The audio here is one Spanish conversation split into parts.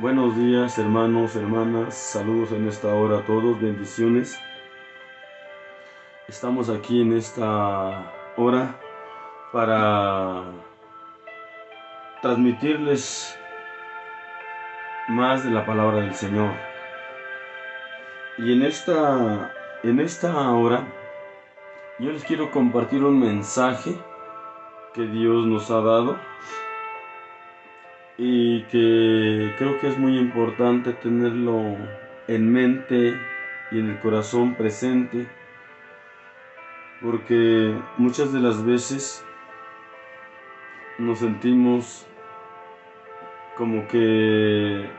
Buenos días, hermanos, hermanas, saludos en esta hora a todos, bendiciones. Estamos aquí en esta hora para transmitirles más de la palabra del Señor. Y en esta hora yo les quiero compartir un mensaje que Dios nos ha dado y que creo que es muy importante tenerlo en mente y en el corazón presente, porque muchas de las veces nos sentimos como que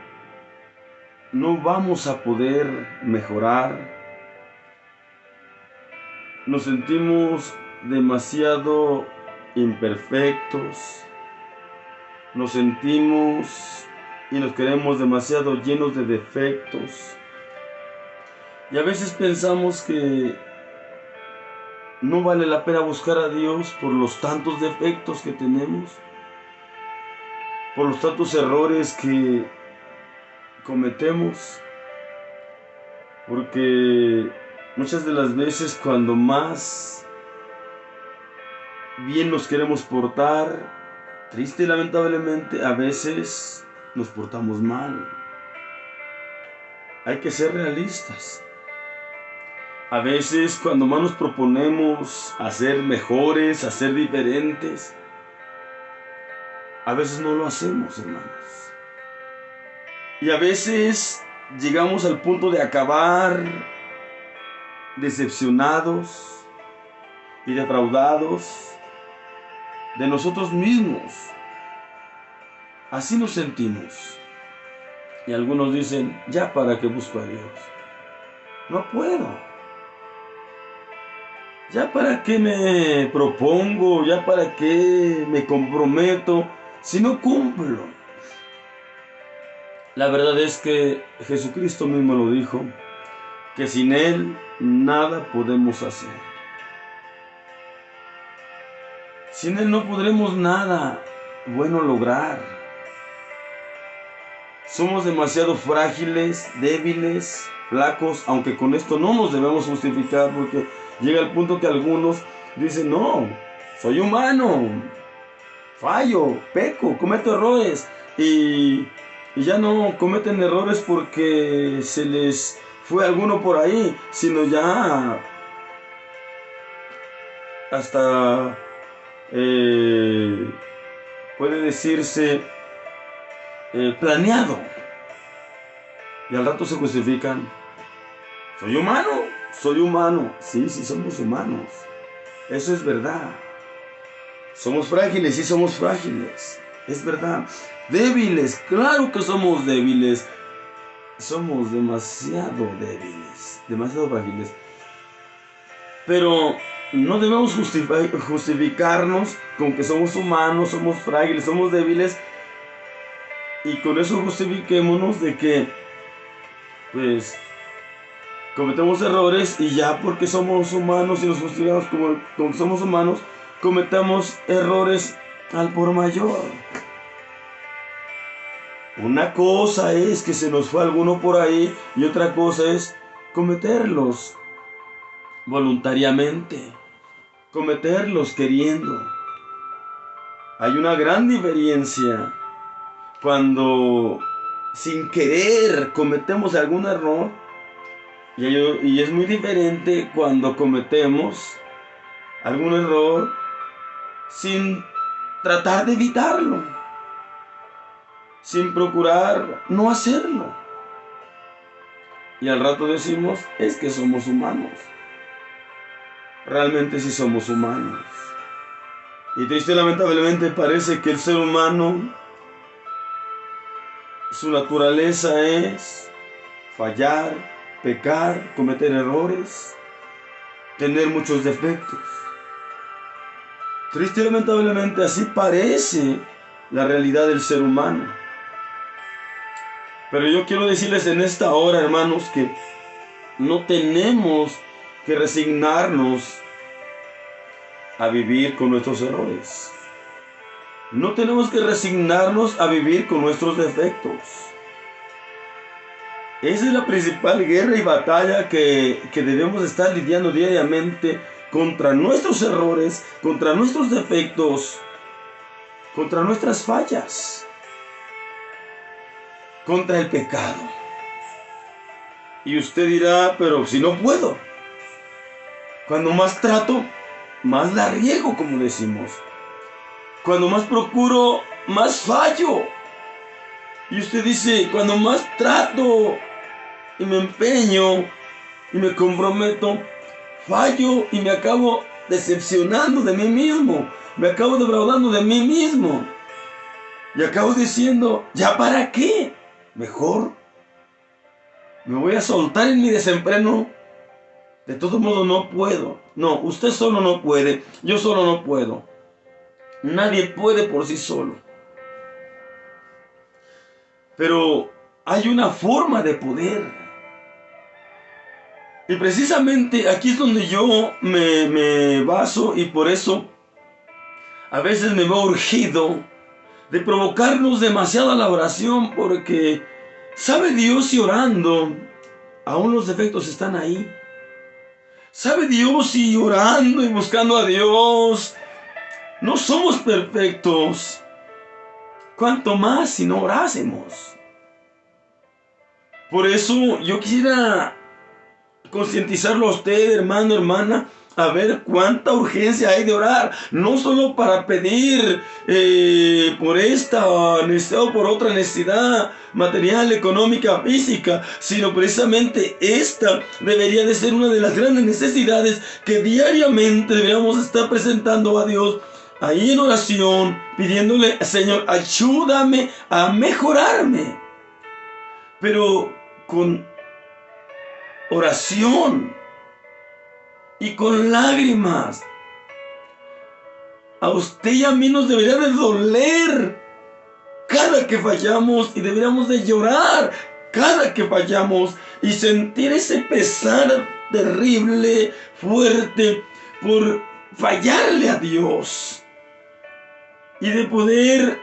no vamos a poder mejorar, nos sentimos demasiado imperfectos, nos sentimos y nos creemos demasiado llenos de defectos, y a veces pensamos que no vale la pena buscar a Dios por los tantos defectos que tenemos, por los tantos errores que cometemos, porque muchas de las veces cuando más bien nos queremos portar, triste y lamentablemente a veces nos portamos mal. Hay que ser realistas. A veces cuando más nos proponemos a ser mejores, a ser diferentes, a veces no lo hacemos, hermanos. Y a veces llegamos al punto de acabar decepcionados y defraudados de nosotros mismos. Así nos sentimos. Y algunos dicen, ya para qué busco a Dios. No puedo. Ya para qué me propongo, ya para qué me comprometo si no cumplo. La verdad es que Jesucristo mismo lo dijo, que sin Él nada podemos hacer. Sin Él no podremos nada bueno lograr. Somos demasiado frágiles, débiles, flacos, aunque con esto no nos debemos justificar, porque llega el punto que algunos dicen, no, soy humano, fallo, peco, cometo errores, y ya no cometen errores porque se les fue alguno por ahí, sino ya hasta puede decirse planeado, y al rato se justifican, soy humano, sí, somos humanos, eso es verdad, somos frágiles, sí somos frágiles, es verdad, débiles, claro que somos débiles, somos demasiado débiles, demasiado frágiles, pero no debemos justificarnos con que somos humanos, somos frágiles, somos débiles, y con eso justifiquémonos de que pues cometemos errores, y ya porque somos humanos y nos justificamos como que somos humanos, cometamos errores al por mayor. Una cosa es que se nos fue alguno por ahí, y otra cosa es cometerlos voluntariamente, cometerlos queriendo. Hay una gran diferencia cuando sin querer cometemos algún error, y es muy diferente cuando cometemos algún error sin tratar de evitarlo, sin procurar no hacerlo. Y al rato decimos, es que somos humanos. Realmente sí somos humanos. Y triste y lamentablemente parece que el ser humano, su naturaleza es fallar, pecar, cometer errores, tener muchos defectos. Triste y lamentablemente así parece la realidad del ser humano. Pero yo quiero decirles en esta hora, hermanos, que no tenemos que resignarnos a vivir con nuestros errores. No tenemos que resignarnos a vivir con nuestros defectos. Esa es la principal guerra y batalla que debemos estar lidiando diariamente contra nuestros errores, contra nuestros defectos, contra nuestras fallas, contra el pecado. Y usted dirá, pero si no puedo. Cuando más trato, más la riego, como decimos. Cuando más procuro, más fallo. Y usted dice, cuando más trato y me empeño y me comprometo, fallo y me acabo decepcionando de mí mismo. Me acabo defraudando de mí mismo. Y acabo diciendo, ¿ya para qué? Mejor me voy a soltar en mi desenfreno. De todo modo no puedo. No, usted solo no puede. Yo solo no puedo. Nadie puede por sí solo. Pero hay una forma de poder. Y precisamente aquí es donde yo me baso, y por eso a veces me veo urgido de provocarnos demasiado a la oración, porque sabe Dios si orando aún los defectos están ahí. Sabe Dios si orando y buscando a Dios no somos perfectos. Cuanto más si no orásemos. Por eso yo quisiera concientizarlo a usted, hermano, hermana, a ver cuánta urgencia hay de orar, no solo para pedir por esta necesidad o por otra necesidad material, económica, física, sino precisamente esta debería de ser una de las grandes necesidades que diariamente deberíamos estar presentando a Dios, ahí en oración, pidiéndole, Señor, ayúdame a mejorarme, pero con oración y con lágrimas. A usted y a mí nos debería de doler cada que fallamos, y deberíamos de llorar cada que fallamos y sentir ese pesar terrible, fuerte, por fallarle a Dios, y de poder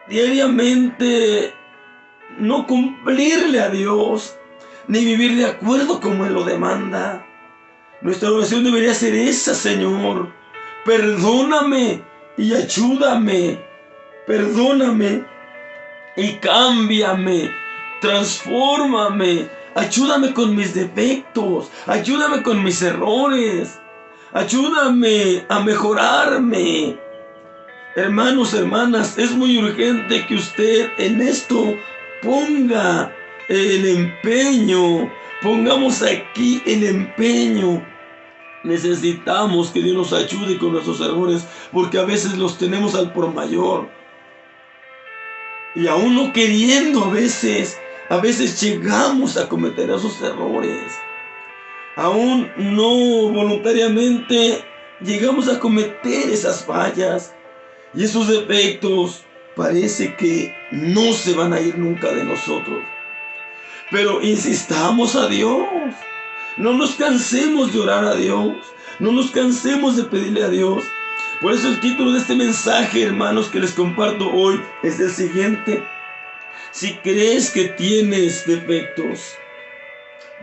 diariamente no cumplirle a Dios, ni vivir de acuerdo como Él lo demanda. Nuestra oración debería ser esa: Señor, perdóname y ayúdame. Perdóname y cámbiame. Transfórmame. Ayúdame con mis defectos. Ayúdame con mis errores. Ayúdame a mejorarme. Hermanos, hermanas, es muy urgente que usted en esto ponga el empeño. Pongamos aquí el empeño. Necesitamos que Dios nos ayude con nuestros errores, porque a veces los tenemos al por mayor. Y aún no queriendo, a veces llegamos a cometer esos errores. Aún no voluntariamente llegamos a cometer esas fallas. Y esos defectos parece que no se van a ir nunca de nosotros. Pero insistamos a Dios. No nos cansemos de orar a Dios. No nos cansemos de pedirle a Dios. Por eso el título de este mensaje, hermanos, que les comparto hoy es el siguiente: si crees que tienes defectos,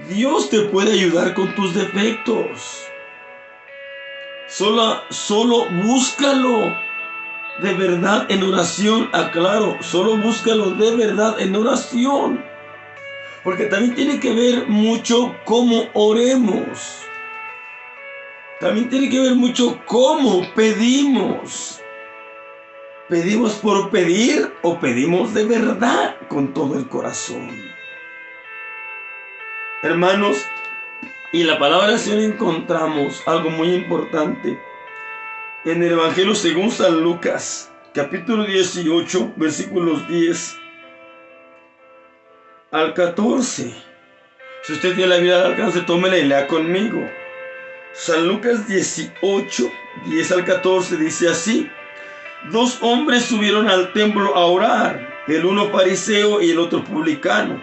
Dios te puede ayudar con tus defectos. Solo búscalo de verdad en oración. Aclaro, solo búscalo de verdad en oración. Porque también tiene que ver mucho cómo oremos. También tiene que ver mucho cómo pedimos. ¿Pedimos por pedir o pedimos de verdad con todo el corazón? Hermanos, y en la palabra de oración encontramos algo muy importante. En el Evangelio según San Lucas, capítulo 18, versículos 10 al 14. Si usted tiene la Biblia al alcance, tómela y lea conmigo. San Lucas 18, 10 al 14 dice así: 2 hombres subieron al templo a orar, el uno fariseo y el otro publicano.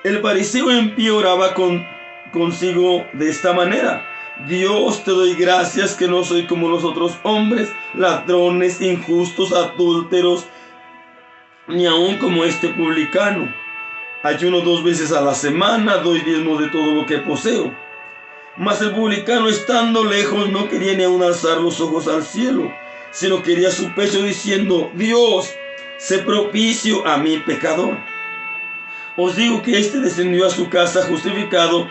El fariseo en pie oraba consigo de esta manera: Dios, te doy gracias que no soy como los otros hombres, ladrones, injustos, adúlteros, ni aun como este publicano. ayuno 2 veces a la semana, doy diezmos de todo lo que poseo. Mas el publicano, estando lejos, no quería ni aun alzar los ojos al cielo, sino quería su pecho, diciendo: Dios, sé propicio a mi pecador. Os digo que éste descendió a su casa justificado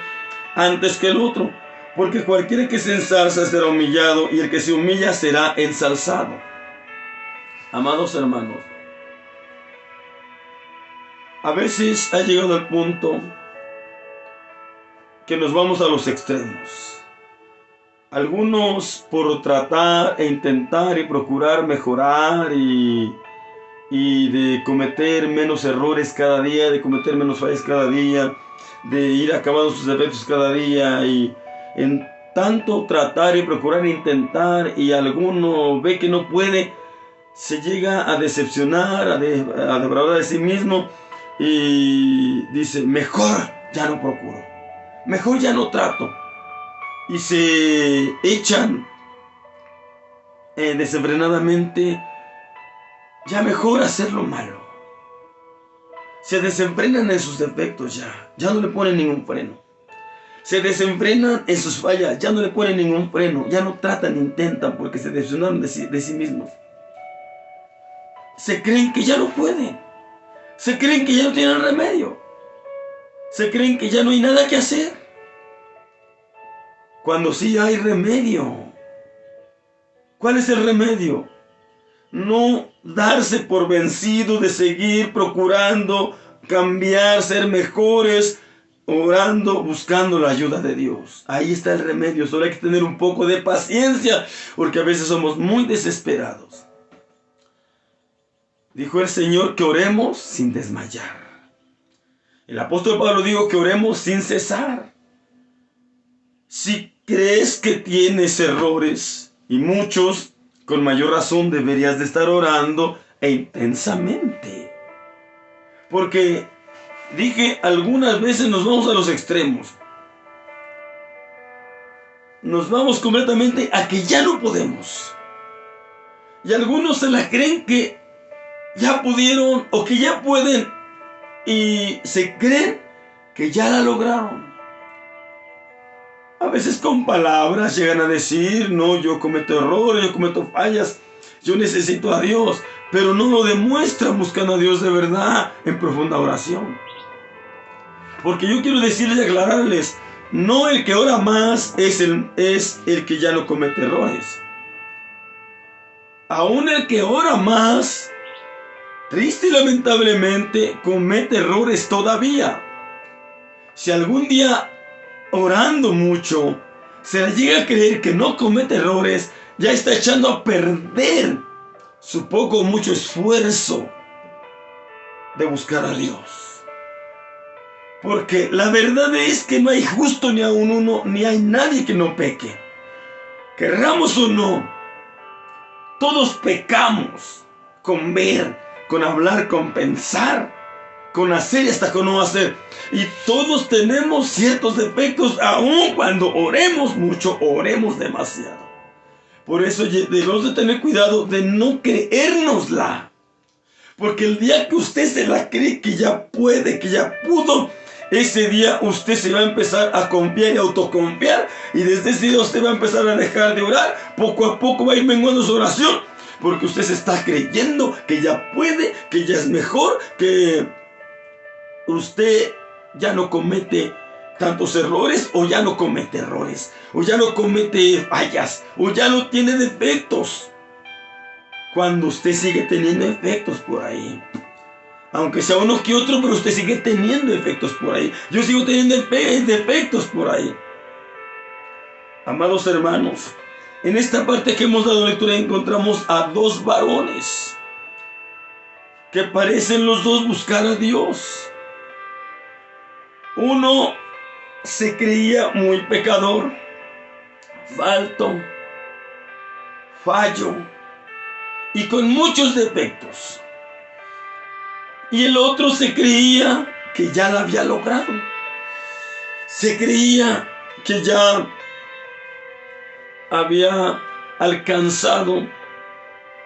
antes que el otro, porque cualquiera que se ensalza será humillado, y el que se humilla será ensalzado. Amados hermanos, a veces ha llegado el punto que nos vamos a los extremos. Algunos por tratar e intentar y procurar mejorar y de cometer menos errores cada día, de cometer menos fallas cada día, de ir acabando sus defectos cada día, y en tanto tratar y procurar e intentar, y alguno ve que no puede, se llega a decepcionar, a defraudar de sí mismo, y dice: mejor ya no procuro, mejor ya no trato, y se echan desenfrenadamente, ya mejor hacer lo malo. Se desenfrenan en sus defectos, ya no le ponen ningún freno. Se desenfrenan en sus fallas, ya no le ponen ningún freno, ya no tratan, intentan, porque se decepcionaron de sí mismos. Se creen que ya no pueden, se creen que ya no tienen remedio, se creen que ya no hay nada que hacer, cuando sí hay remedio. ¿Cuál es el remedio? No darse por vencido, de seguir procurando cambiar, ser mejores, orando, buscando la ayuda de Dios. Ahí está el remedio. Solo hay que tener un poco de paciencia, porque a veces somos muy desesperados. Dijo el Señor que oremos sin desmayar. El apóstol Pablo dijo que oremos sin cesar. Si crees que tienes errores, y muchos, con mayor razón deberías de estar orando e intensamente. Porque dije, algunas veces nos vamos a los extremos. Nos vamos completamente a que ya no podemos. Y algunos se la creen que ya pudieron o que ya pueden, y se creen que ya la lograron. A veces con palabras llegan a decir: no, yo cometo errores, yo cometo fallas, yo necesito a Dios, pero no lo demuestran buscando a Dios de verdad en profunda oración. Porque yo quiero decirles y aclararles: no el que ora más es el que ya no comete errores. Aún el que ora más, triste y lamentablemente, comete errores todavía. Si algún día, orando mucho, se le llega a creer que no comete errores, ya está echando a perder su poco o mucho esfuerzo de buscar a Dios. Porque la verdad es que no hay justo ni aun uno, ni hay nadie que no peque. Querramos o no, todos pecamos, con ver, con hablar, con pensar, con hacer y hasta con no hacer. Y todos tenemos ciertos defectos, aun cuando oremos mucho, oremos demasiado. Por eso debemos de tener cuidado de no creérnosla. Porque el día que usted se la cree que ya puede, que ya pudo, ese día usted se va a empezar a confiar y autoconfiar. Y desde ese día usted va a empezar a dejar de orar. Poco a poco va a ir menguando su oración. Porque usted se está creyendo que ya puede, que ya es mejor, que usted ya no comete tantos errores, o ya no comete errores, o ya no comete fallas, o ya no tiene defectos. Cuando usted sigue teniendo efectos por ahí, aunque sea uno que otro, pero usted sigue teniendo efectos por ahí. Yo sigo teniendo defectos por ahí. Amados hermanos, en esta parte que hemos dado lectura encontramos a dos varones que parecen los dos buscar a Dios. Uno se creía muy pecador, fallo y con muchos defectos. Y el otro se creía que ya la había logrado. Se creía que ya había alcanzado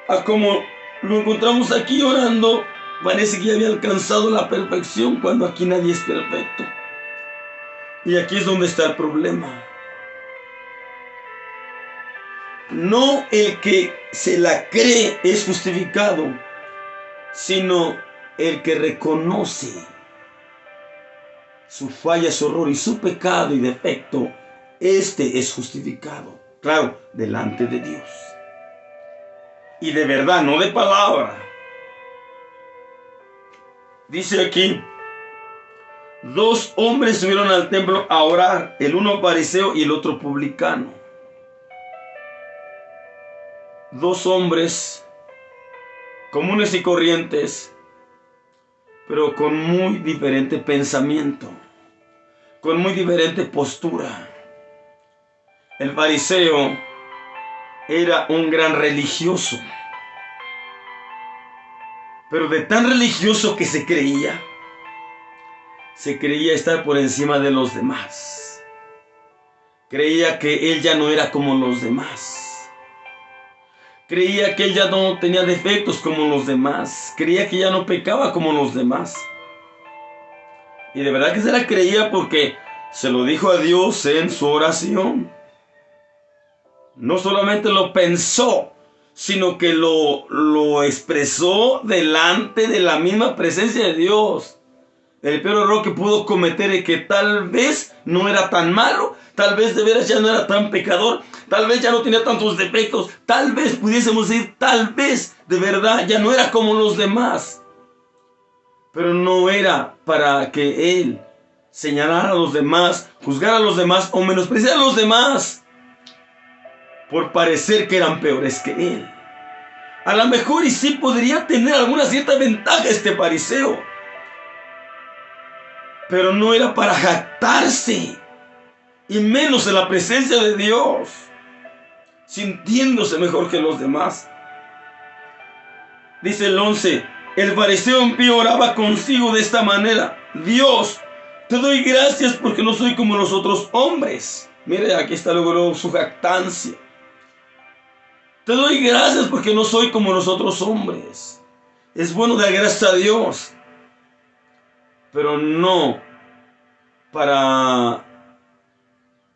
a, como lo encontramos aquí orando, Parece que ya había alcanzado la perfección cuando aquí nadie es perfecto. Y aquí es donde está el problema. No el que se la cree es justificado, sino el que reconoce su falla, su error y su pecado y defecto. Este es justificado, claro, delante de Dios. Y de verdad, no de palabra. Dice aquí, 2 hombres subieron al templo a orar, el uno fariseo y el otro publicano. 2 hombres comunes y corrientes, pero con muy diferente pensamiento, con muy diferente postura. El fariseo era un gran religioso, pero de tan religioso que se creía estar por encima de los demás. Creía que él ya no era como los demás. Creía que él ya no tenía defectos como los demás. Creía que ya no pecaba como los demás. Y de verdad que se la creía porque se lo dijo a Dios en su oración. No solamente lo pensó, sino que lo expresó delante de la misma presencia de Dios. El peor error que pudo cometer es que tal vez no era tan malo, tal vez de veras ya no era tan pecador, tal vez ya no tenía tantos defectos, tal vez pudiésemos decir, tal vez de verdad ya no era como los demás. Pero no era para que él señalara a los demás, juzgara a los demás o menospreciara a los demás por parecer que eran peores que él. A lo mejor y sí podría tener alguna cierta ventaja este fariseo, pero no era para jactarse, y menos en la presencia de Dios, sintiéndose mejor que los demás. Dice el 11, el fariseo impío oraba consigo de esta manera: Dios, te doy gracias porque no soy como los otros hombres. Mire, aquí está luego su jactancia. Te doy gracias porque no soy como los otros hombres. Es bueno dar gracias a Dios, pero no para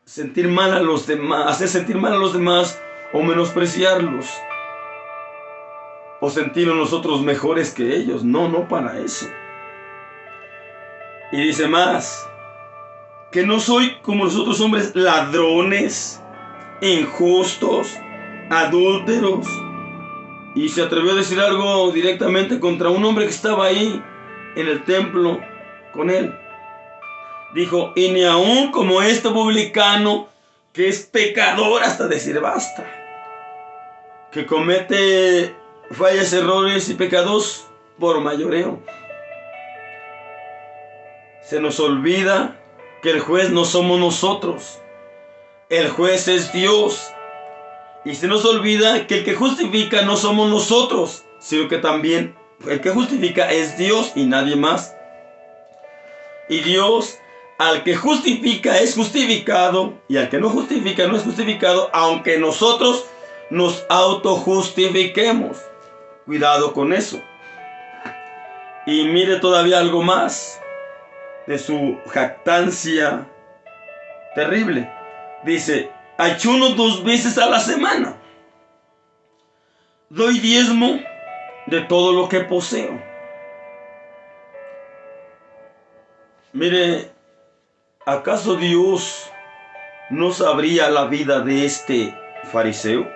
sentir mal a los demás, hacer sentir mal a los demás o menospreciarlos o sentirnos nosotros mejores que ellos. No para eso. Y dice más, que no soy como los otros hombres, ladrones, injustos, adúlteros. Y se atrevió a decir algo directamente contra un hombre que estaba ahí en el templo con él. Dijo, y ni aún como este publicano, que es pecador hasta decir basta, que comete fallas, errores y pecados por mayoreo. Se nos olvida que el juez no somos nosotros, el juez es Dios. Y se nos olvida que el que justifica no somos nosotros, sino que también el que justifica es Dios y nadie más. Y Dios, al que justifica es justificado, y al que no justifica no es justificado, aunque nosotros nos autojustifiquemos. Cuidado con eso. Y mire todavía algo más de su jactancia terrible. Dice, ayuno 2 veces a la semana, doy diezmo de todo lo que poseo. Mire, ¿acaso Dios no sabría la vida de este fariseo?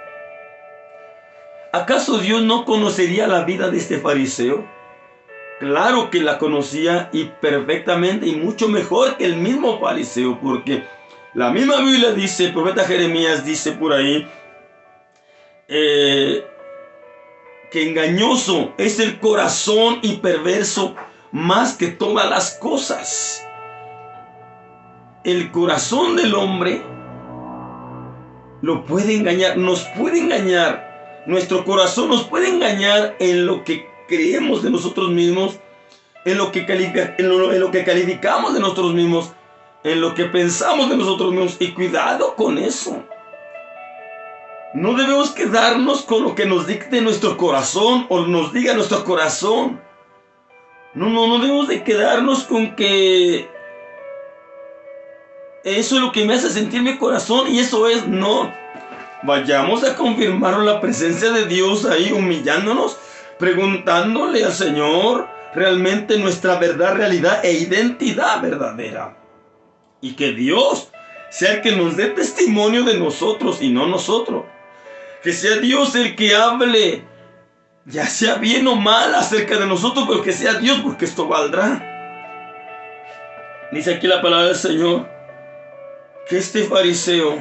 ¿Acaso Dios no conocería la vida de este fariseo? Claro que la conocía, y perfectamente, y mucho mejor que el mismo fariseo, porque la misma Biblia dice, el profeta Jeremías dice por ahí, que engañoso es el corazón y perverso más que todas las cosas. El corazón del hombre lo puede engañar, nos puede engañar. Nuestro corazón nos puede engañar en lo que creemos de nosotros mismos, en lo que calificamos de nosotros mismos, en lo que pensamos de nosotros mismos. Y cuidado con eso. No debemos quedarnos con lo que nos dicte nuestro corazón o nos diga nuestro corazón. No debemos de quedarnos con que eso es lo que me hace sentir mi corazón y eso es, no. Vayamos a confirmar la presencia de Dios ahí, humillándonos, preguntándole al Señor realmente nuestra verdad, realidad e identidad verdadera. Y que Dios sea el que nos dé testimonio de nosotros y no nosotros. Que sea Dios el que hable, ya sea bien o mal acerca de nosotros, pero que sea Dios, porque esto valdrá. Dice aquí la palabra del Señor, que este fariseo,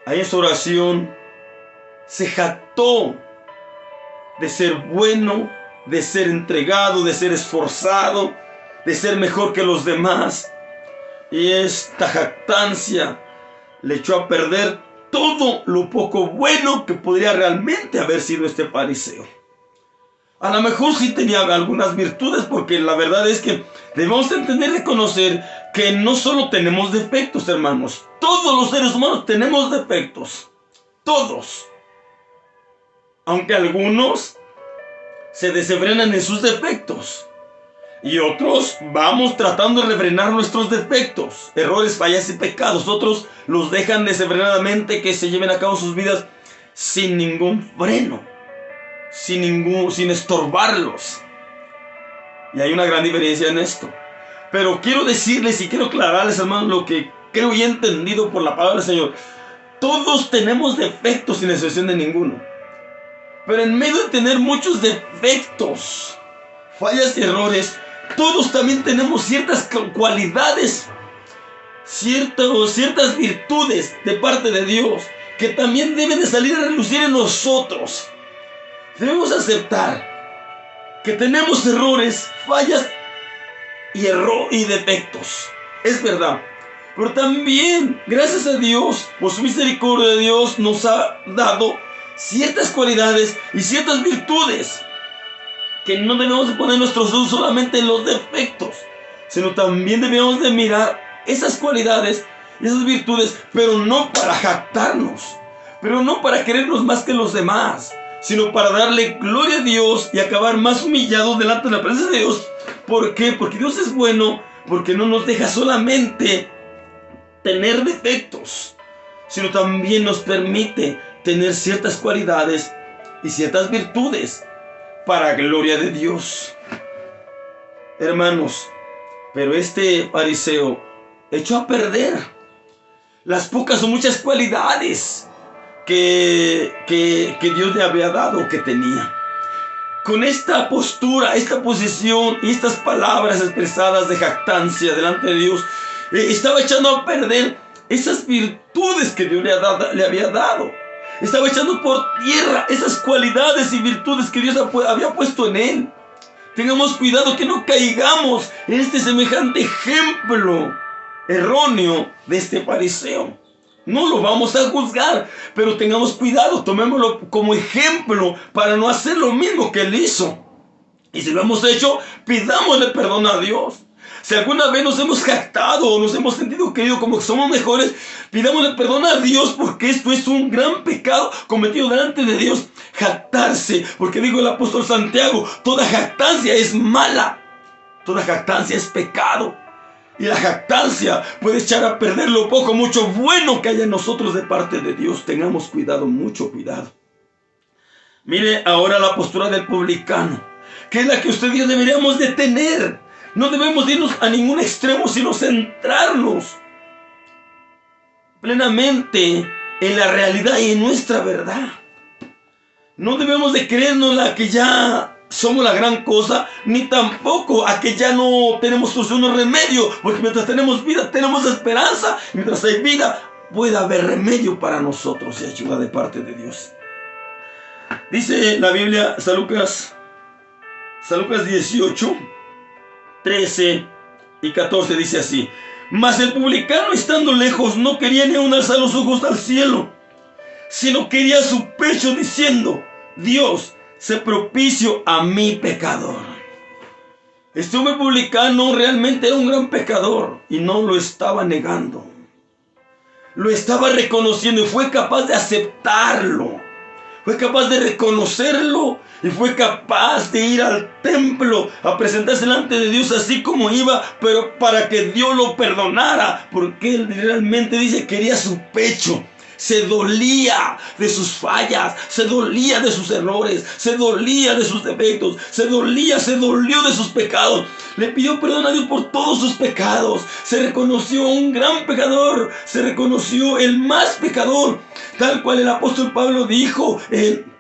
ahí en su oración, se jactó de ser bueno, de ser entregado, de ser esforzado, de ser mejor que los demás. Y esta jactancia le echó a perder todo lo poco bueno que podría realmente haber sido este fariseo. A lo mejor sí tenía algunas virtudes, porque la verdad es que debemos entender y reconocer que no solo tenemos defectos, hermanos. Todos los seres humanos tenemos defectos. Todos. Aunque algunos se desenfrenan en sus defectos. Y otros vamos tratando de refrenar nuestros defectos, errores, fallas y pecados. Otros los dejan desenfrenadamente que se lleven a cabo sus vidas sin ningún freno, sin estorbarlos. Y hay una gran diferencia en esto. Pero quiero decirles y quiero aclararles, hermanos, lo que creo y he entendido por la palabra del Señor. Todos tenemos defectos sin excepción de ninguno. Pero en medio de tener muchos defectos, fallas y errores, todos también tenemos ciertas cualidades, ciertas virtudes de parte de Dios que también deben de salir a relucir en nosotros. Debemos aceptar que tenemos errores, fallas y defectos. Es verdad. Pero también, gracias a Dios, por su misericordia de Dios, nos ha dado ciertas cualidades y ciertas virtudes que no debemos de poner nuestros ojos solamente en los defectos, sino también debemos de mirar esas cualidades y esas virtudes, pero no para jactarnos, pero no para querernos más que los demás, sino para darle gloria a Dios y acabar más humillados delante de la presencia de Dios. ¿Por qué? Porque Dios es bueno, porque no nos deja solamente tener defectos, sino también nos permite tener ciertas cualidades y ciertas virtudes para gloria de Dios. Hermanos, pero este fariseo echó a perder las pocas o muchas cualidades que Dios le había dado, que tenía. Con esta postura, esta posición y estas palabras expresadas de jactancia delante de Dios, estaba echando a perder esas virtudes que Dios le había dado. Estaba echando por tierra esas cualidades y virtudes que Dios había puesto en él. Tengamos cuidado que no caigamos en este semejante ejemplo erróneo de este fariseo. No lo vamos a juzgar, pero tengamos cuidado, tomémoslo como ejemplo para no hacer lo mismo que él hizo. Y si lo hemos hecho, pidámosle perdón a Dios. Si alguna vez nos hemos jactado o nos hemos sentido queridos como que somos mejores, pidámosle perdón a Dios, porque esto es un gran pecado cometido delante de Dios. Jactarse, porque dijo el apóstol Santiago, toda jactancia es mala, toda jactancia es pecado. Y la jactancia puede echar a perder lo poco, mucho bueno que haya en nosotros de parte de Dios. Tengamos cuidado, mucho cuidado. Mire ahora la postura del publicano, que es la que usted y yo deberíamos de tener. No debemos irnos a ningún extremo, sino centrarnos plenamente en la realidad y en nuestra verdad. No debemos de creernos a que ya somos la gran cosa, ni tampoco a que ya no tenemos solución o remedio, porque mientras tenemos vida, tenemos esperanza. Mientras hay vida, puede haber remedio para nosotros y ayuda de parte de Dios. Dice la Biblia, San Lucas 18, 13 y 14 dice así: mas el publicano, estando lejos, no quería ni aun alzar los ojos al cielo, sino quería su pecho, diciendo: Dios, sé propicio a mi pecador. Este hombre publicano realmente era un gran pecador y no lo estaba negando. Lo estaba reconociendo y fue capaz de aceptarlo. fue capaz de reconocerlo y fue capaz de ir al templo a presentarse delante de Dios así como iba, pero para que Dios lo perdonara, porque él realmente dice quería su pecho. Se dolía de sus fallas, se dolía de sus errores, se dolía de sus defectos, se dolió de sus pecados. Le pidió perdón a Dios por todos sus pecados. Se reconoció un gran pecador, se reconoció el más pecador, tal cual el apóstol Pablo dijo en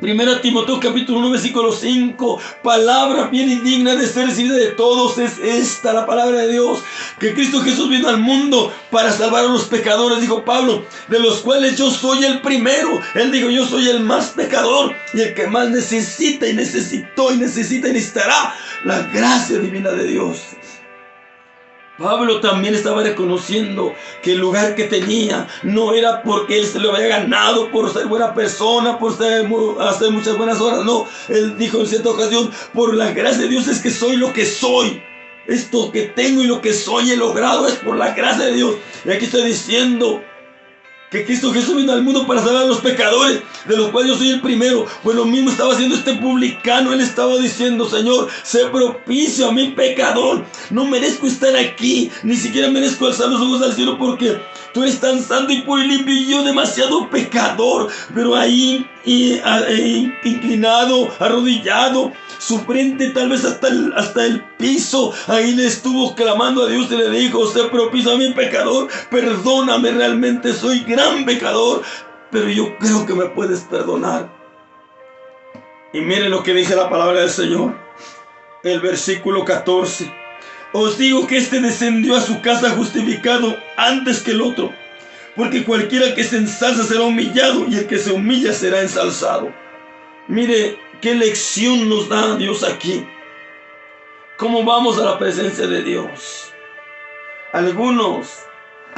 1 Timoteo capítulo 1 versículo 5, palabra bien indigna de ser recibida de todos es esta, la palabra de Dios, que Cristo Jesús vino al mundo para salvar a los pecadores, dijo Pablo, de los cuales yo soy el primero. Él dijo, yo soy el más pecador y el que más necesita y necesitará la gracia divina de Dios. Pablo también estaba reconociendo que el lugar que tenía no era porque él se lo había ganado por ser buena persona, por hacer muchas buenas obras. No, él dijo en cierta ocasión, por la gracia de Dios es que soy lo que soy. Esto que tengo y lo que soy he logrado es por la gracia de Dios. Y aquí está diciendo que Cristo Jesús vino al mundo para salvar a los pecadores, de los cuales yo soy el primero. Pues lo mismo estaba haciendo este publicano. Él estaba diciendo, Señor, sé propicio a mi pecador. No merezco estar aquí, ni siquiera merezco alzar los ojos al cielo, porque tú eres tan santo y puro y limpio, y yo demasiado pecador. Pero ahí, inclinado, arrodillado, su frente tal vez hasta el piso, ahí le estuvo clamando a Dios y le dijo, sé propicio a mi pecador, perdóname, realmente soy gran pecador, pero yo creo que me puedes perdonar. Y mire lo que dice la palabra del Señor, el versículo 14, os digo que este descendió a su casa justificado antes que el otro, porque cualquiera que se ensalza será humillado, y el que se humilla será ensalzado. Mire qué lección nos da Dios aquí. ¿Cómo vamos a la presencia de Dios? Algunos,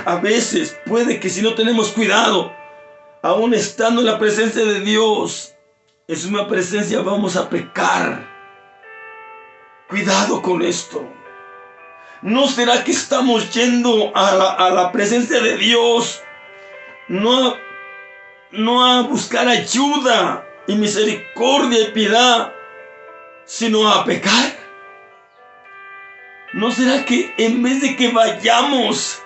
a veces, puede que si no tenemos cuidado, aún estando en la presencia de Dios, en su misma presencia vamos a pecar. Cuidado con esto. ¿No será que estamos yendo a la presencia de Dios no a buscar ayuda y misericordia y piedad, sino a pecar? ¿No será que en vez de que vayamos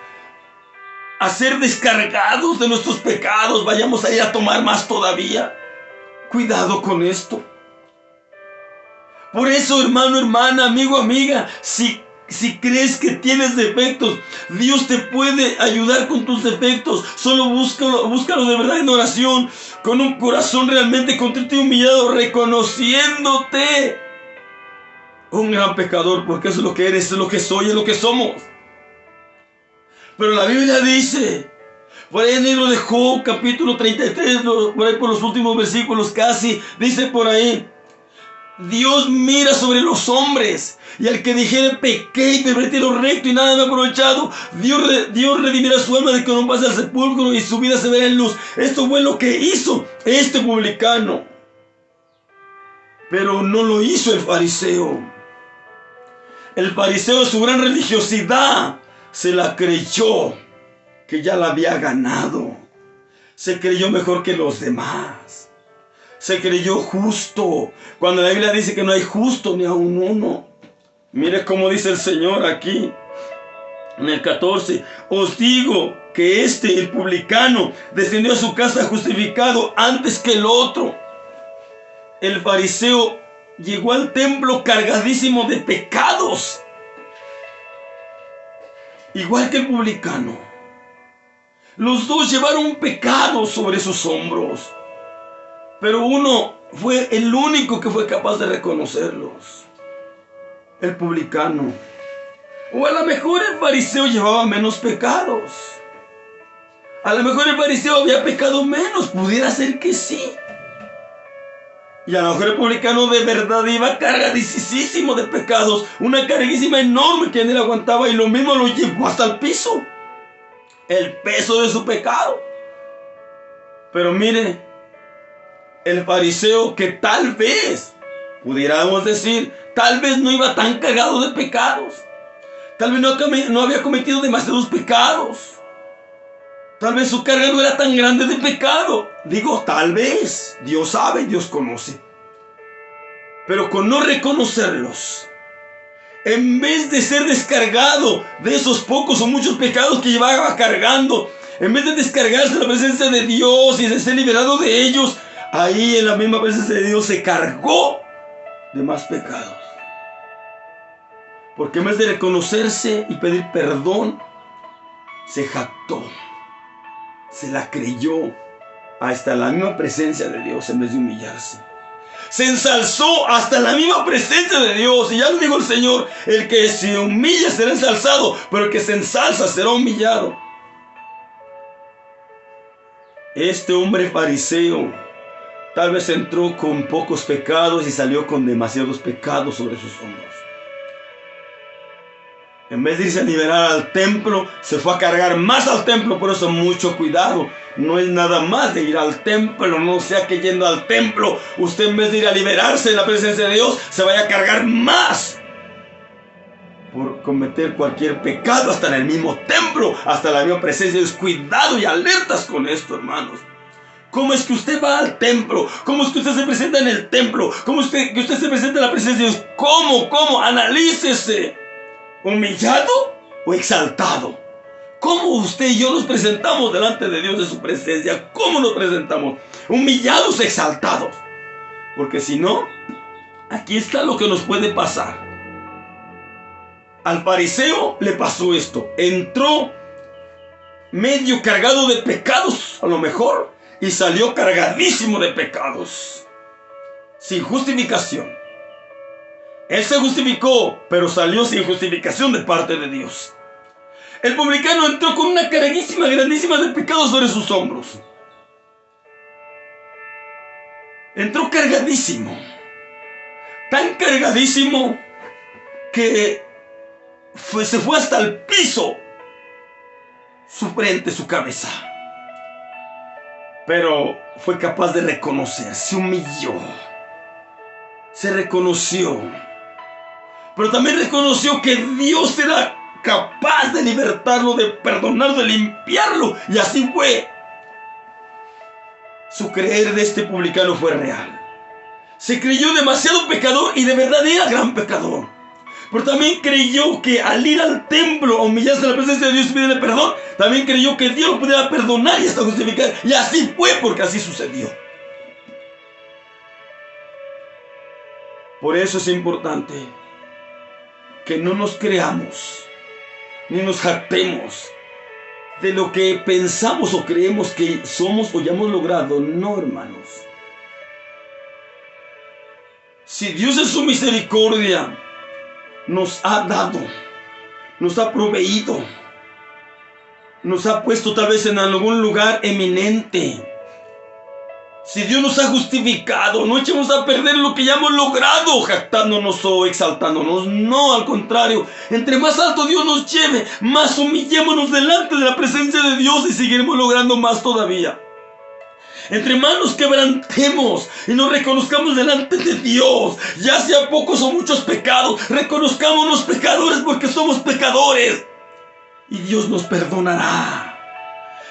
a ser descargados de nuestros pecados, vayamos a ir a tomar más todavía? Cuidado con esto. Por eso, hermano, hermana, amigo, amiga, si crees que tienes defectos, Dios te puede ayudar con tus defectos. Solo búscalo de verdad en oración, con un corazón realmente contrito y humillado, reconociéndote un gran pecador, porque eso es lo que eres, es lo que soy, es lo que somos. Pero la Biblia dice, por ahí en el libro de Job, capítulo 33, por ahí por los últimos versículos casi, dice por ahí, Dios mira sobre los hombres, y al que dijere pequé y pervertí lo recto y nada me ha aprovechado, Dios redimirá su alma de que no pase al sepulcro y su vida se verá en luz. Esto fue lo que hizo este publicano, pero no lo hizo el fariseo. El fariseo, de su gran religiosidad, se la creyó que ya la había ganado. Se creyó mejor que los demás. Se creyó justo, cuando la Biblia dice que no hay justo ni aun uno. Mire cómo dice el Señor aquí, en el 14. Os digo que el publicano, descendió a su casa justificado antes que el otro. El fariseo llegó al templo cargadísimo de pecados, igual que el publicano. Los dos llevaron pecados sobre sus hombros, pero uno fue el único que fue capaz de reconocerlos, el publicano. O a lo mejor el fariseo llevaba menos pecados. A lo mejor el fariseo había pecado menos, pudiera ser que sí. Y a lo mejor el publicano de verdad iba cargadísimo de pecados, una carguísima enorme que en él aguantaba, y lo mismo lo llevó hasta el piso, el peso de su pecado. Pero mire, el fariseo, que tal vez, pudiéramos decir, tal vez no iba tan cargado de pecados, tal vez no había cometido demasiados pecados, Tal vez su carga no era tan grande de pecado. Digo, tal vez. Dios sabe, Dios conoce. Pero con no reconocerlos, en vez de ser descargado de esos pocos o muchos pecados que llevaba cargando, en vez de descargarse en la presencia de Dios y de ser liberado de ellos, ahí en la misma presencia de Dios se cargó de más pecados. Porque en vez de reconocerse y pedir perdón, se jactó, se la creyó hasta la misma presencia de Dios en vez de humillarse. Se ensalzó hasta la misma presencia de Dios. Y ya lo dijo el Señor, el que se humilla será ensalzado, pero el que se ensalza será humillado. Este hombre fariseo tal vez entró con pocos pecados y salió con demasiados pecados sobre sus hombros. En vez de irse a liberar al templo, se fue a cargar más al templo. Por eso mucho cuidado. No es nada más de ir al templo. No sea que yendo al templo, usted en vez de ir a liberarse de la presencia de Dios, se vaya a cargar más por cometer cualquier pecado hasta en el mismo templo, hasta la misma presencia de Dios. Cuidado y alertas con esto, hermanos. ¿Cómo es que usted va al templo? ¿Cómo es que usted se presenta en el templo? ¿Cómo es que usted se presenta en la presencia de Dios? ¿Cómo? Analícese. ¿Humillado o exaltado? ¿Cómo usted y yo nos presentamos delante de Dios, de su presencia? ¿Cómo nos presentamos? ¿Humillados o exaltados? Porque si no, aquí está lo que nos puede pasar. Al fariseo le pasó esto. Entró medio cargado de pecados, a lo mejor, y salió cargadísimo de pecados, sin justificación. Él se justificó, pero salió sin justificación de parte de Dios. El publicano entró con una carguísima, grandísima de pecados sobre sus hombros. Entró cargadísimo. Tan cargadísimo que se fue hasta el piso. Su frente, su cabeza. Pero fue capaz de reconocer, se humilló. Se reconoció. Pero también reconoció que Dios era capaz de libertarlo, de perdonarlo, de limpiarlo. Y así fue. Su creer de este publicano fue real. Se creyó demasiado pecador y de verdad era gran pecador. Pero también creyó que al ir al templo a humillarse en la presencia de Dios y pedirle perdón, también creyó que Dios lo pudiera perdonar y hasta justificar. Y así fue, porque así sucedió. Por eso es importante que no nos creamos ni nos jactemos de lo que pensamos o creemos que somos o ya hemos logrado. No, hermanos. Si Dios en su misericordia nos ha dado, nos ha proveído, nos ha puesto tal vez en algún lugar eminente, si Dios nos ha justificado, no echemos a perder lo que ya hemos logrado jactándonos o exaltándonos. No, al contrario, entre más alto Dios nos lleve, más humillémonos delante de la presencia de Dios y seguiremos logrando más todavía. Entre más nos quebrantemos y nos reconozcamos delante de Dios, ya sea pocos o muchos pecados, reconozcámonos pecadores porque somos pecadores. Y Dios nos perdonará.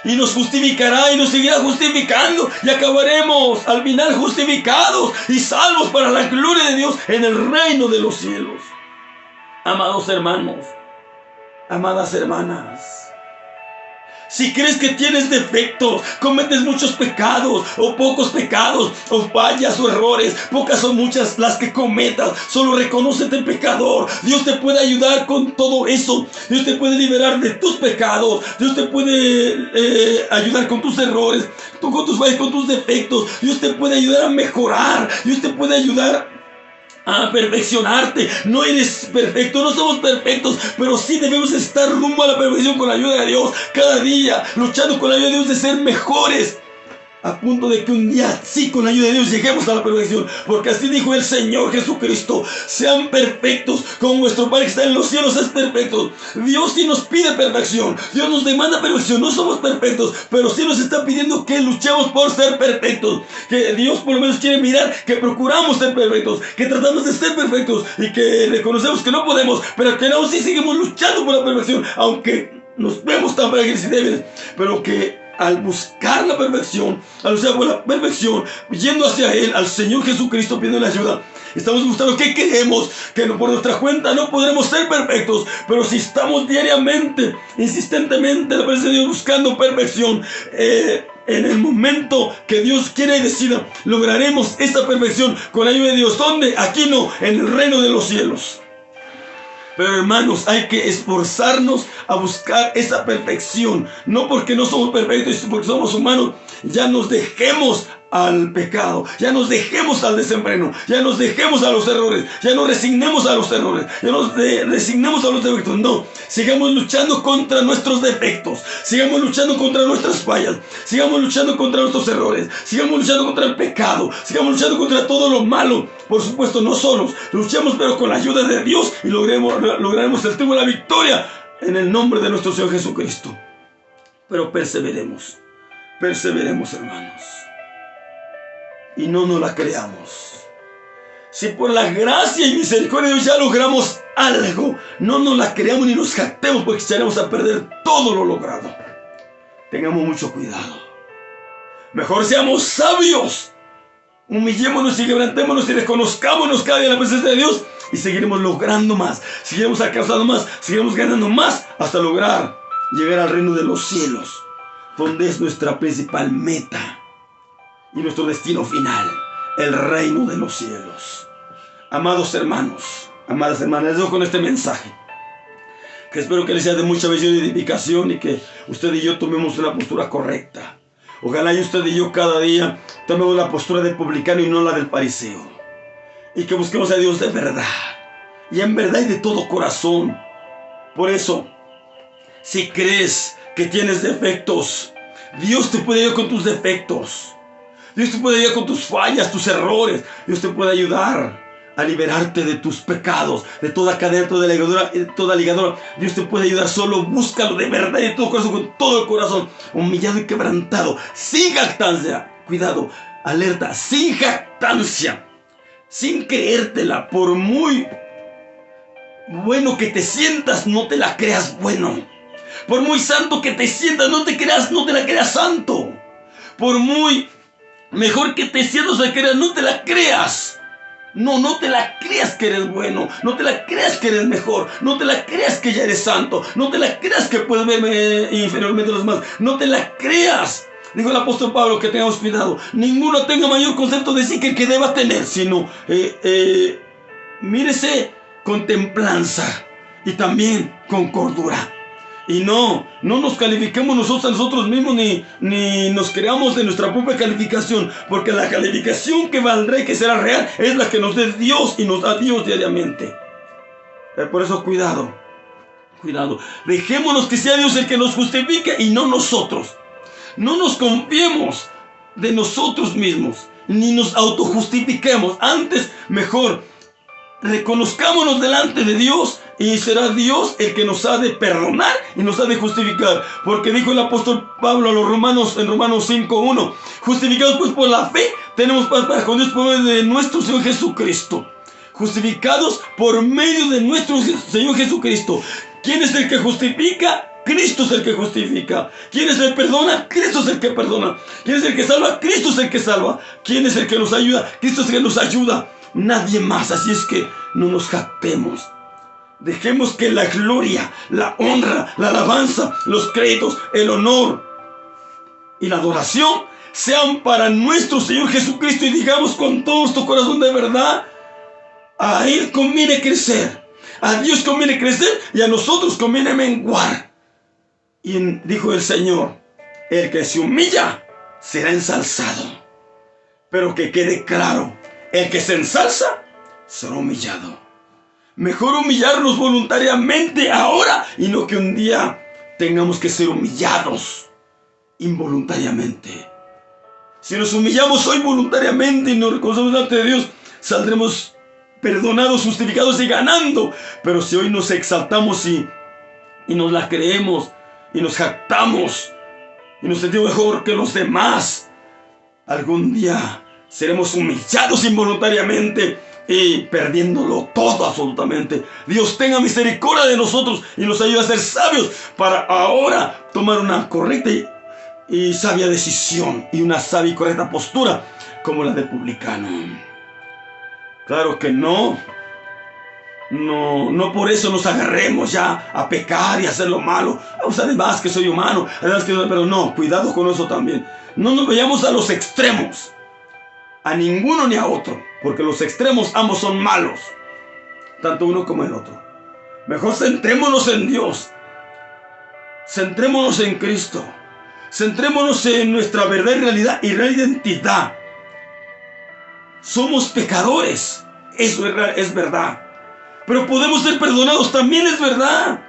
Y nos justificará y nos seguirá justificando. Y acabaremos al final justificados y salvos para la gloria de Dios en el reino de los cielos. Amados hermanos, amadas hermanas, si crees que tienes defectos, cometes muchos pecados o pocos pecados, o fallas o errores, pocas o muchas las que cometas, solo reconócete pecador. Dios te puede ayudar con todo eso. Dios te puede liberar de tus pecados. Dios te puede ayudar con tus errores, con tus fallas, con tus defectos. Dios te puede ayudar a mejorar. Dios te puede ayudar a perfeccionarte. No eres perfecto, no somos perfectos, pero sí debemos estar rumbo a la perfección con la ayuda de Dios, cada día luchando con la ayuda de Dios de ser mejores, a punto de que un día sí, con la ayuda de Dios, lleguemos a la perfección. Porque así dijo el Señor Jesucristo: sean perfectos como vuestro Padre que está en los cielos es perfecto. Dios sí nos pide perfección, Dios nos demanda perfección. No somos perfectos, pero sí nos está pidiendo que luchemos por ser perfectos. Que Dios por lo menos quiere mirar que procuramos ser perfectos, que tratamos de ser perfectos y que reconocemos que no podemos, pero que aún sí seguimos luchando por la perfección, aunque nos vemos tan frágiles y débiles, pero que al buscar la perfección, al luchar por la perfección, yendo hacia Él, al Señor Jesucristo, pidiendo ayuda, estamos buscando que creemos que por nuestra cuenta no podremos ser perfectos, pero si estamos diariamente, insistentemente en la presencia de Dios buscando perfección, en el momento que Dios quiera y decida, lograremos esta perfección con la ayuda de Dios. ¿Dónde? Aquí no, en el reino de los cielos. Pero hermanos, hay que esforzarnos a buscar esa perfección. No porque no somos perfectos, sino porque somos humanos. Ya nos dejemos al pecado, ya nos dejemos al desenfreno, ya nos dejemos a los errores, ya nos resignemos a los errores, ya nos resignemos a los defectos. No, sigamos luchando contra nuestros defectos, sigamos luchando contra nuestras fallas, sigamos luchando contra nuestros errores, sigamos luchando contra el pecado, sigamos luchando contra todo lo malo. Por supuesto, no solos, luchemos pero con la ayuda de Dios y lograremos el triunfo, la victoria en el nombre de nuestro Señor Jesucristo. Pero perseveremos, hermanos. Y no nos la creamos. Si por la gracia y misericordia de Dios ya logramos algo, no nos la creamos ni nos jactemos, porque echaremos a perder todo lo logrado. Tengamos mucho cuidado. Mejor seamos sabios. Humillémonos y quebrantémonos y reconozcámonos cada día en la presencia de Dios, y seguiremos logrando más, seguiremos alcanzando más, seguiremos ganando más, hasta lograr llegar al reino de los cielos, donde es nuestra principal meta y nuestro destino final, el reino de los cielos. Amados hermanos, amadas hermanas, les dejo con este mensaje, que espero que les sea de mucha bendición y edificación, y que usted y yo tomemos una postura correcta. Ojalá y usted y yo cada día tomemos la postura del publicano y no la del fariseo, y que busquemos a Dios de verdad, y en verdad y de todo corazón. Por eso, si crees que tienes defectos, Dios te puede ayudar con tus defectos. Dios te puede ayudar con tus fallas, tus errores. Dios te puede ayudar a liberarte de tus pecados, de toda cadena, toda ligadura. Dios te puede ayudar, solo búscalo de verdad y de todo corazón, con todo el corazón, humillado y quebrantado, sin jactancia. Cuidado, alerta, sin jactancia, sin creértela. Por muy bueno que te sientas, no te la creas bueno. Por muy santo que te sientas, no te la creas santo. Por muy mejor que te sientas, no te la creas. No te la creas que eres bueno, no te la creas que eres mejor, no te la creas que ya eres santo, no te la creas que puedes verme inferiormente a los demás, no te la creas. Dijo el apóstol Pablo que tengamos cuidado, ninguno tenga mayor concepto de sí que el que deba tener, sino mírese con templanza y también con cordura. Y no nos califiquemos nosotros mismos, ni nos creamos de nuestra propia calificación, porque la calificación que valdrá y que será real es la que nos dé Dios, y nos da Dios diariamente. Por eso cuidado, dejémonos que sea Dios el que nos justifique y no nosotros. No nos confiemos de nosotros mismos, ni nos autojustifiquemos. Antes, mejor reconozcámonos delante de Dios, y será Dios el que nos ha de perdonar y nos ha de justificar. Porque dijo el apóstol Pablo a los romanos, en Romanos 5:1, justificados pues por la fe, tenemos paz para con Dios por medio de nuestro Señor Jesucristo. Justificados por medio de nuestro Señor Jesucristo. ¿Quién es el que justifica? Cristo es el que justifica. ¿Quién es el que perdona? Cristo es el que perdona. ¿Quién es el que salva? Cristo es el que salva. ¿Quién es el que nos ayuda? Cristo es el que nos ayuda. Nadie más. Así es que no nos jactemos. Dejemos que la gloria, la honra, la alabanza, los créditos, el honor y la adoración sean para nuestro Señor Jesucristo, y digamos con todo nuestro corazón de verdad: a Él conviene crecer, a Dios conviene crecer, y a nosotros conviene menguar. Y dijo el Señor: el que se humilla será ensalzado. Pero que quede claro, el que se ensalza será humillado. Mejor humillarnos voluntariamente ahora, y no que un día tengamos que ser humillados involuntariamente. Si nos humillamos hoy voluntariamente y nos reconocemos delante de Dios, saldremos perdonados, justificados y ganando. Pero si hoy nos exaltamos y nos la creemos, y nos jactamos, y nos sentimos mejor que los demás, algún día seremos humillados involuntariamente y perdiéndolo todo absolutamente. Dios tenga misericordia de nosotros y nos ayude a ser sabios para ahora tomar una correcta y sabia decisión y una sabia y correcta postura como la del publicano. Claro que no por eso nos agarremos ya a pecar y a hacer lo malo. Además que soy humano, pero no, cuidado con eso también. No nos vayamos a los extremos, a ninguno ni a otro, porque los extremos ambos son malos, tanto uno como el otro. Mejor centrémonos en Dios, centrémonos en Cristo, centrémonos en nuestra verdad y realidad y real identidad. Somos pecadores, eso es verdad, pero podemos ser perdonados, también es verdad.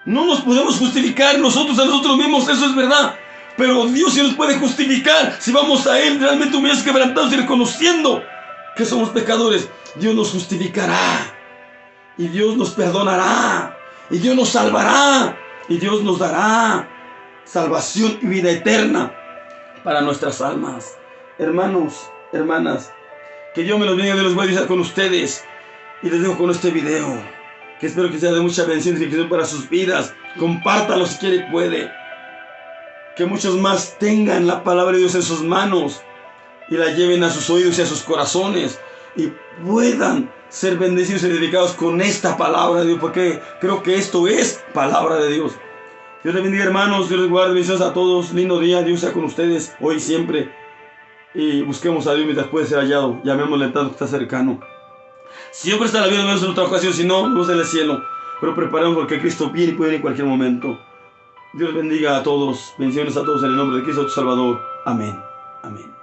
No nos podemos justificar nosotros a nosotros mismos, eso es verdad. Pero Dios sí nos puede justificar si vamos a Él realmente humillados, quebrantados y reconociendo que somos pecadores. Dios nos justificará y Dios nos perdonará y Dios nos salvará y Dios nos dará salvación y vida eterna para nuestras almas. Hermanos, hermanas, que Dios me los bendiga, Dios los voy a con ustedes y les dejo con este video que espero que sea de mucha bendición y para sus vidas. Compártalo si quiere y puede. Que muchos más tengan la palabra de Dios en sus manos y la lleven a sus oídos y a sus corazones y puedan ser bendecidos y edificados con esta palabra de Dios, porque creo que esto es palabra de Dios. Dios les bendiga, hermanos, Dios les guarde, bendiciones a todos, lindo día, Dios sea con ustedes hoy y siempre, y busquemos a Dios mientras puede ser hallado, llamémosle tanto que está cercano. Siempre está la vida en nuestra ocasión, si no, nos en el cielo, pero preparemos porque Cristo viene y puede venir en cualquier momento. Dios bendiga a todos, bendiciones a todos en el nombre de Cristo tu Salvador, amén, amén.